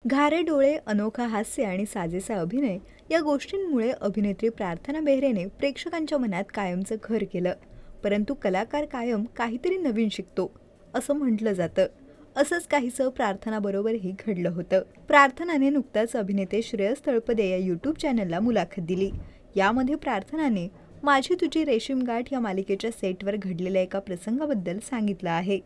घारे डोळे, अनोखा हास्य आणि साजेसा अभिनय या गोष्टींमुळे अभिनेत्री प्रार्थना बेहरेने प्रेक्षकांच्या मनात कायमचं घर केलं. परंतु कलाकार कायम काहीतरी नवीन शिकतो असं म्हटलं जातं. असंच काहीसं प्रार्थनाबरोबरही घडलं होतं. प्रार्थनाने नुकताच अभिनेते श्रेयस तळपदे या यूट्यूब चॅनलला मुलाखत दिली. यामध्ये प्रार्थनाने माझी तुझी रेशीम गाठ या मालिकेच्या सेटवर घडलेल्या एका प्रसंगाबद्दल सांगितलं आहे.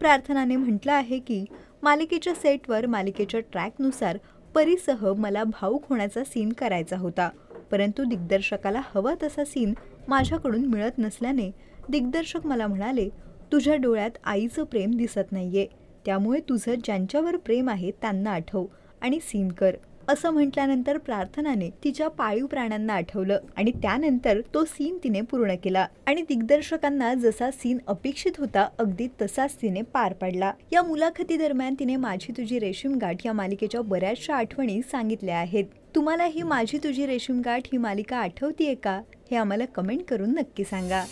प्रार्थनाने म्हटलं आहे की मालिकेच्या सेटवर मालिकेच्या ट्रॅकनुसार परीसह मला भावूक होण्याचा सीन करायचा होता, परंतु दिग्दर्शकाला हवा तसा सीन माझ्याकडून मिळत नसल्याने दिग्दर्शक मला म्हणाले, तुझ्या डोळ्यात आईचं प्रेम दिसत नाहीये, त्यामुळे तुझं ज्यांच्यावर प्रेम आहे त्यांना आठव आणि सीन कर. असं म्हटल्यानंतर प्रार्थनाने तिच्या पाळीव प्राण्यांना आठवलं आणि त्यानंतर तो सीन तिने पूर्ण केला आणि दिग्दर्शकांना जसा सीन अपेक्षित होता अगदी तसाच तिने पार पाडला. या मुलाखती दरम्यान तिने माझी तुझी रेशीम गाठ या मालिकेच्या बऱ्याचशा आठवणी सांगितल्या आहेत. तुम्हाला ही माझी तुझी रेशीम गाठ ही मालिका आठवतीये का, हे आम्हाला कमेंट करून नक्की सांगा.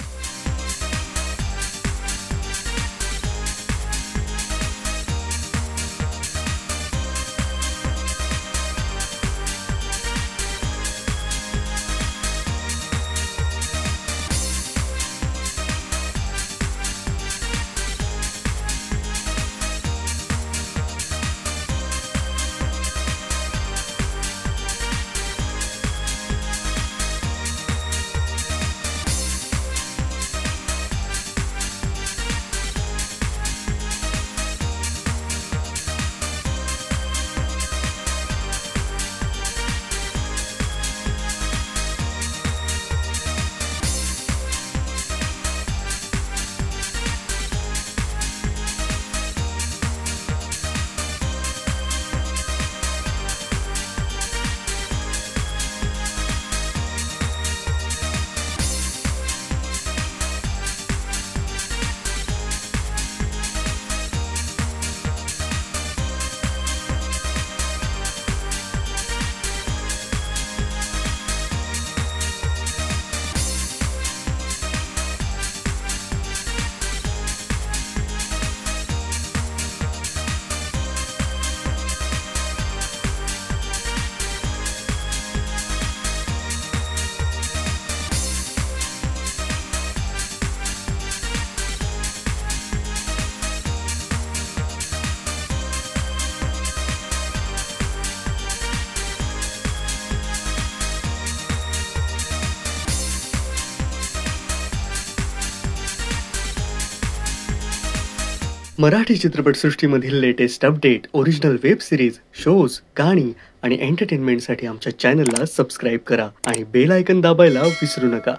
मराठी चित्रपटसृष्टीमधील latest update, original web series, shows, गाणी आणि एंटरटेनमेंटसाठी आमच्या चॅनलला सबस्क्राईब करा आणि बेल आयकॉन दाबायला विसरू नका.